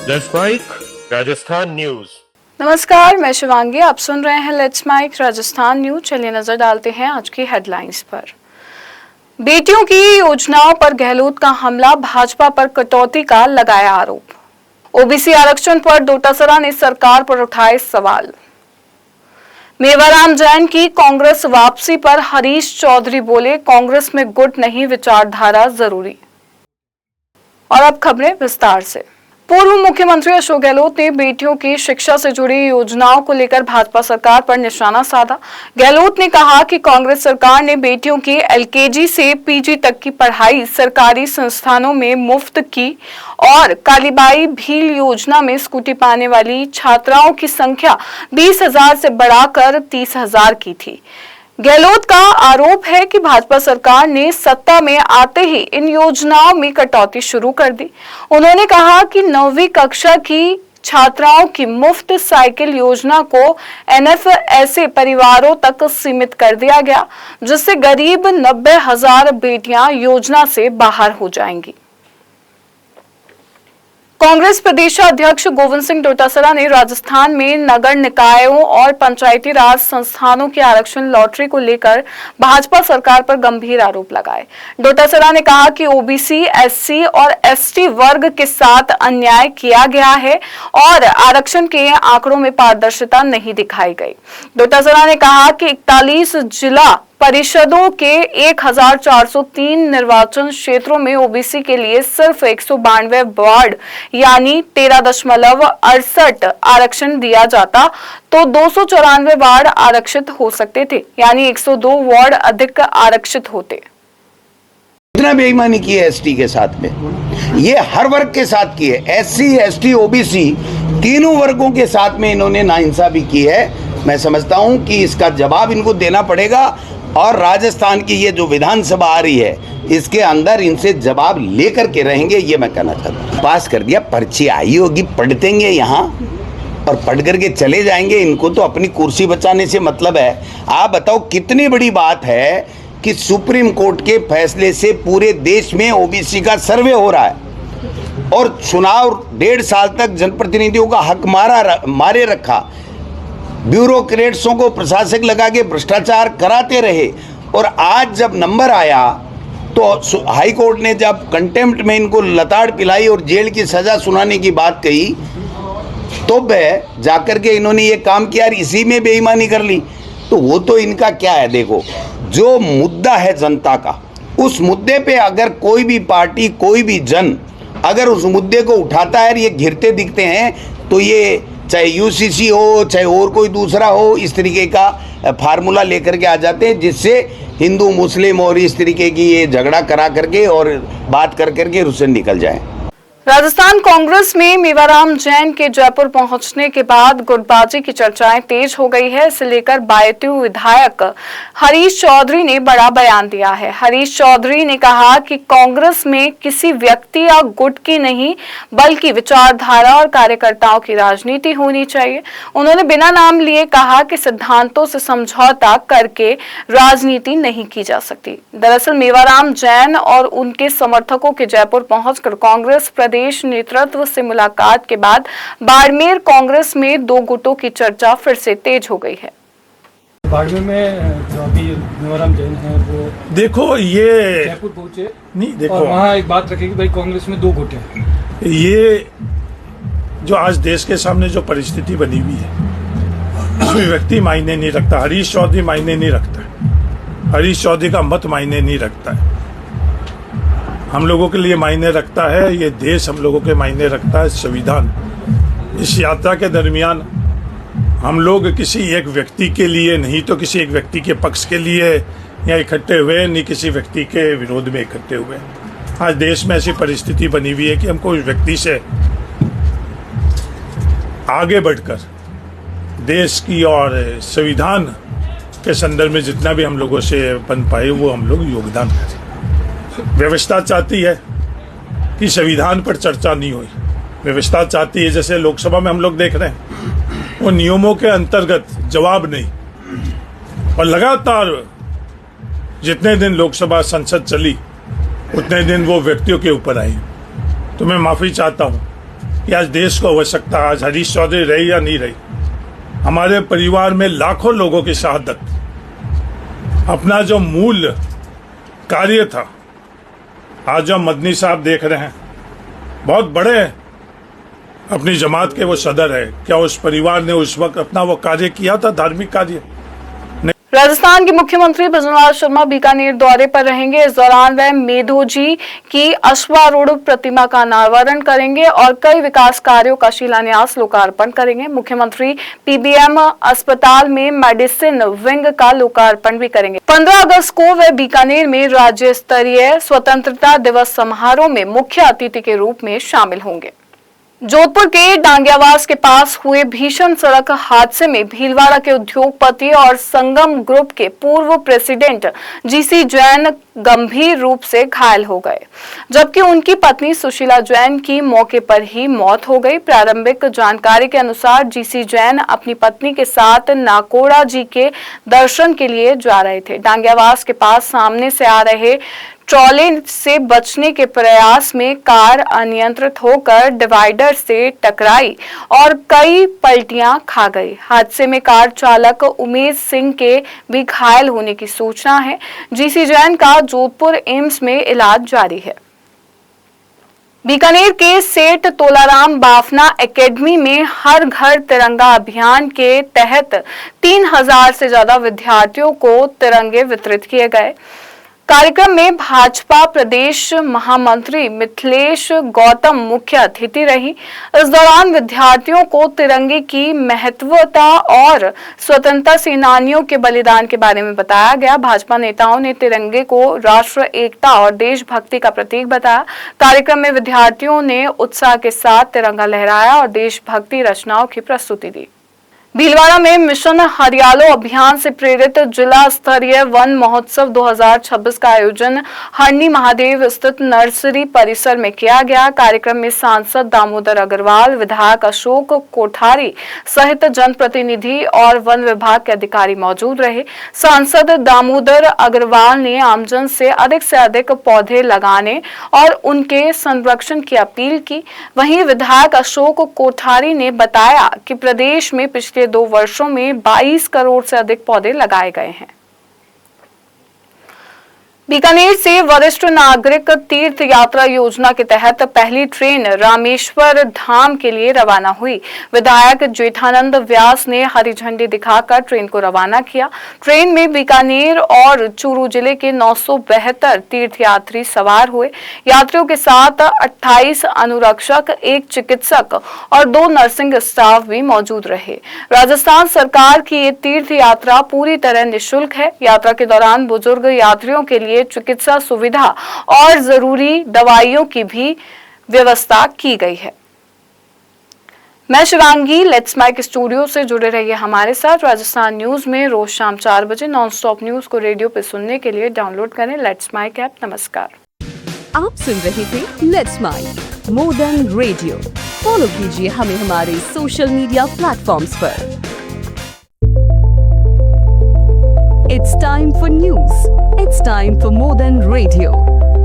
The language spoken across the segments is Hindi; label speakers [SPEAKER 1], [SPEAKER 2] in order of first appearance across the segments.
[SPEAKER 1] Let's mic Rajasthan news.
[SPEAKER 2] नमस्कार, मैं शिवांगी। आप सुन रहे हैं लेट्स माइक राजस्थान न्यूज। चलिए नजर डालते हैं आज की हेडलाइंस पर। बेटियों की योजनाओं पर गहलोत का हमला, भाजपा पर कटौती का लगाया आरोप। ओबीसी आरक्षण पर डोटासरा ने सरकार पर उठाए सवाल। मेवाराम जैन की कांग्रेस वापसी पर हरीश चौधरी बोले, कांग्रेस में गुट नहीं विचारधारा जरूरी। और अब खबरें विस्तार से। पूर्व मुख्यमंत्री अशोक गहलोत ने बेटियों की शिक्षा से जुड़ी योजनाओं को लेकर भाजपा सरकार पर निशाना साधा। गहलोत ने कहा कि कांग्रेस सरकार ने बेटियों की एलकेजी से पीजी तक की पढ़ाई सरकारी संस्थानों में मुफ्त की और कालीबाई भील योजना में स्कूटी पाने वाली छात्राओं की संख्या 20,000 से बढ़ाकर 30,000 की थी। गहलोत का आरोप है कि भाजपा सरकार ने सत्ता में आते ही इन योजनाओं में कटौती शुरू कर दी। उन्होंने कहा कि 9वीं कक्षा की छात्राओं की मुफ्त साइकिल योजना को एनएफएसए परिवारों तक सीमित कर दिया गया, जिससे करीब 90,000 बेटियां योजना से बाहर हो जाएंगी। कांग्रेस प्रदेशाध्यक्ष गोविंद सिंह डोटासरा ने राजस्थान में नगर निकायों और पंचायती राज संस्थानों के आरक्षण लॉटरी को लेकर भाजपा सरकार पर गंभीर आरोप लगाए। डोटासरा ने कहा कि ओबीसी, एससी और एसटी वर्ग के साथ अन्याय किया गया है और आरक्षण के आंकड़ों में पारदर्शिता नहीं दिखाई गई। डोटासरा ने कहा कि 41 जिला परिषदों के 1,403 निर्वाचन क्षेत्रों में ओबीसी के लिए सिर्फ 192 वार्ड यानी 13.68 आरक्षण दिया जाता तो 294 वार्ड आरक्षित हो सकते थे, यानी 102 वार्ड अधिक आरक्षित होते।
[SPEAKER 3] इतना बेईमानी की है एसटी के साथ में, ये हर वर्ग के साथ की है। एससी, एसटी, ओबीसी तीनों वर्गों के साथ में इन्होंने नाइंसाफी की है। मैं समझता हूं कि इसका जवाब इनको देना पड़ेगा और राजस्थान की ये जो विधानसभा आ रही है इसके अंदर इनसे जवाब लेकर के रहेंगे, ये मैं कहना चाहता हूँ। पास कर दिया, पर्ची आई होगी, पढ़ देंगे यहाँ और पढ़ करके चले जाएंगे। इनको तो अपनी कुर्सी बचाने से मतलब है। आप बताओ कितनी बड़ी बात है कि सुप्रीम कोर्ट के फैसले से पूरे देश में ओबीसी का सर्वे हो रहा है और चुनाव 1.5 साल तक जनप्रतिनिधियों का हक मारे रखा, ब्यूरोक्रेट्सों को प्रशासक लगा के भ्रष्टाचार कराते रहे और आज जब नंबर आया तो हाई कोर्ट ने जब कंटेम्प्ट में इनको लताड़ पिलाई और जेल की सजा सुनाने की बात कही तो वह जाकर के इन्होंने ये काम किया, इसी में बेईमानी कर ली। तो वो तो इनका क्या है, देखो जो मुद्दा है जनता का, उस मुद्दे पे अगर कोई भी पार्टी, कोई भी जन अगर उस मुद्दे को उठाता है और ये घिरते दिखते हैं तो ये चाहे यूसीसी हो चाहे और कोई दूसरा हो, इस तरीके का फार्मूला लेकर के आ जाते हैं जिससे हिंदू मुस्लिम और इस तरीके की ये झगड़ा करा करके और बात कर करके उससे निकल जाए।
[SPEAKER 2] राजस्थान कांग्रेस में मेवाराम जैन के जयपुर पहुंचने के बाद गुटबाजी की चर्चाएं तेज हो गई है। इसे लेकर बायतू विधायक हरीश चौधरी ने बड़ा बयान दिया है। हरीश चौधरी ने कहा कि कांग्रेस में किसी व्यक्ति या गुट की नहीं बल्कि विचारधारा और कार्यकर्ताओं की राजनीति होनी चाहिए। उन्होंने बिना नाम लिए कहा कि सिद्धांतों से समझौता करके राजनीति नहीं की जा सकती। दरअसल मेवाराम जैन और उनके समर्थकों के जयपुर पहुंचकर कांग्रेस प्रदेश नेतृत्व से मुलाकात के बाद बाड़मेर कांग्रेस में दो गुटों की चर्चा फिर से तेज हो गई है।
[SPEAKER 4] बाड़मेर में जो अभी मेवाराम जैन है वो
[SPEAKER 5] देखो ये
[SPEAKER 4] जयपुर पहुंचे
[SPEAKER 5] नहीं, देखो
[SPEAKER 4] और वहाँ एक बात रखेगी भाई कांग्रेस में दो गुट हैं।
[SPEAKER 5] ये जो आज देश के सामने जो परिस्थिति बनी हुई है उसमें व्यक्ति मायने नहीं रखता। हरीश चौधरी मायने नहीं रखता, हरीश चौधरी का मत मायने नहीं रखता है। हम लोगों के लिए मायने रखता है ये देश, हम लोगों के मायने रखता है संविधान। इस यात्रा के दरमियान हम लोग किसी एक व्यक्ति के लिए नहीं तो किसी एक व्यक्ति के पक्ष के लिए यहाँ इकट्ठे हुए, नहीं किसी व्यक्ति के विरोध में इकट्ठे हुए। आज देश में ऐसी परिस्थिति बनी हुई है कि हमको उस व्यक्ति से आगे बढ़कर देश की और संविधान के संदर्भ में जितना भी हम लोगों से बन पाए वो हम लोग योगदान करें। व्यवस्था चाहती है कि संविधान पर चर्चा नहीं हुई। व्यवस्था चाहती है, जैसे लोकसभा में हम लोग देख रहे हैं, वो नियमों के अंतर्गत जवाब नहीं। और लगातार जितने दिन लोकसभा संसद चली उतने दिन वो व्यक्तियों के ऊपर आई। तो मैं माफी चाहता हूँ कि आज देश को आवश्यकता, आज हरीश चौधरी रही या नहीं रही, हमारे परिवार में लाखों लोगों की शहादत, अपना जो मूल कार्य था, आज जो मदनी साहब देख रहे हैं, बहुत बड़े अपनी जमात के वो सदर है, क्या उस परिवार ने उस वक्त अपना वो कार्य किया था, धार्मिक कार्य?
[SPEAKER 2] राजस्थान के मुख्यमंत्री भजनलाल शर्मा बीकानेर दौरे पर रहेंगे। इस दौरान वह मेधोजी की अश्वारूढ़ प्रतिमा का अनावरण करेंगे और कई विकास कार्यों का शिलान्यास लोकार्पण करेंगे। मुख्यमंत्री पीबीएम अस्पताल में मेडिसिन विंग का लोकार्पण भी करेंगे। 15 अगस्त को वह बीकानेर में राज्य स्तरीय स्वतंत्रता दिवस समारोह में मुख्य अतिथि के रूप में शामिल होंगे। जोधपुर के डांगियावास के पास हुए भीषण सड़क हादसे में भीलवाड़ा के उद्योगपति और संगम ग्रुप के पूर्व प्रेसिडेंट जीसी जैन गंभीर रूप से घायल हो गए, जबकि उनकी पत्नी सुशीला जैन की मौके पर ही मौत हो गई। प्रारंभिक जानकारी के अनुसार जीसी जैन अपनी पत्नी के साथ नाकोड़ा जी के दर्शन के लिए जा रहे थे। डांगियावास के पास सामने से आ रहे ट्रॉले से बचने के प्रयास में कार अनियंत्रित होकर डिवाइडर से टकराई और कई पलटियां खा गई। हादसे में कार चालक उमेश सिंह के भी घायल होने की सूचना है। जीसी जैन का जोधपुर एम्स में इलाज जारी है। बीकानेर के सेठ तोलाराम बाफना एकेडमी में हर घर तिरंगा अभियान के तहत 3000 से ज्यादा विद्यार्थियों को तिरंगे वितरित किए गए। कार्यक्रम में भाजपा प्रदेश महामंत्री मिथिलेश गौतम मुख्य अतिथि रही। इस दौरान विद्यार्थियों को तिरंगे की महत्वता और स्वतंत्रता सेनानियों के बलिदान के बारे में बताया गया। भाजपा नेताओं ने तिरंगे को राष्ट्र एकता और देशभक्ति का प्रतीक बताया। कार्यक्रम में विद्यार्थियों ने उत्साह के साथ तिरंगा लहराया और देशभक्ति रचनाओं की प्रस्तुति दी। भीलवाड़ा में मिशन हरियालो अभियान से प्रेरित जिला स्तरीय वन महोत्सव 2026 का आयोजन हरनी महादेव स्थित नर्सरी परिसर में किया गया। कार्यक्रम में सांसद दामोदर अग्रवाल, विधायक अशोक कोठारी सहित जनप्रतिनिधि और वन विभाग के अधिकारी मौजूद रहे। सांसद दामोदर अग्रवाल ने आमजन से अधिक पौधे लगाने और उनके संरक्षण की अपील की। वहीं विधायक अशोक कोठारी ने बताया कि प्रदेश में पिछले 2 वर्षों में 22 करोड़ से अधिक पौधे लगाए गए हैं। बीकानेर से वरिष्ठ नागरिक तीर्थ यात्रा योजना के तहत पहली ट्रेन रामेश्वर धाम के लिए रवाना हुई। विधायक जेठानंद व्यास ने हरी झंडी दिखाकर ट्रेन को रवाना किया। ट्रेन में बीकानेर और चूरू जिले के 972 तीर्थयात्री सवार हुए। यात्रियों के साथ 28 अनुरक्षक, 1 चिकित्सक और 2 नर्सिंग स्टाफ भी मौजूद रहे। राजस्थान सरकार की ये तीर्थ यात्रा पूरी तरह निःशुल्क है। यात्रा के दौरान बुजुर्ग यात्रियों के लिए चिकित्सा सुविधा और जरूरी दवाइयों की भी व्यवस्था की गई है। मैं शिवांगी, लेट्स माइक स्टूडियो से जुड़े रहिए हमारे साथ। राजस्थान न्यूज में रोज शाम 4 बजे नॉन स्टॉप न्यूज को रेडियो पे सुनने के लिए डाउनलोड करें लेट्स माइक ऐप। नमस्कार।
[SPEAKER 6] आप सुन रहे थे let's mike more than radio. Follow कीजिए हमें हमारे सोशल मीडिया प्लेटफॉर्म्स पर। It's time for news. It's time for more than radio.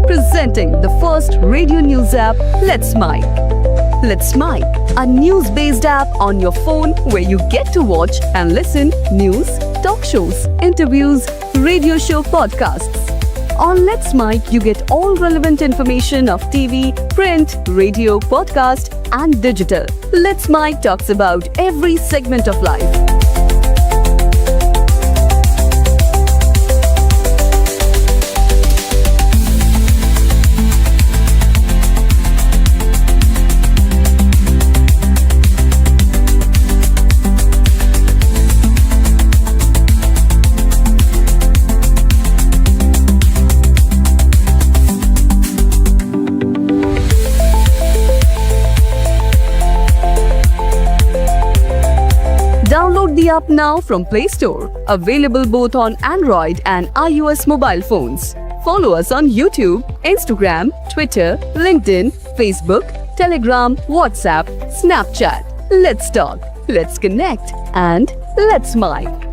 [SPEAKER 6] Presenting the first radio news app, Let's Mike. Let's Mike, a news-based app on your phone where you get to watch and listen news, talk shows, interviews, radio show podcasts. On Let's Mike, you get all relevant information of TV, print, radio, podcast, and digital. Let's Mike talks about every segment of life. Download the app now from Play Store. Available both on Android and iOS mobile phones. Follow us on YouTube, Instagram, Twitter, LinkedIn, Facebook, Telegram, WhatsApp, Snapchat. Let's talk, let's connect, and let's Mike.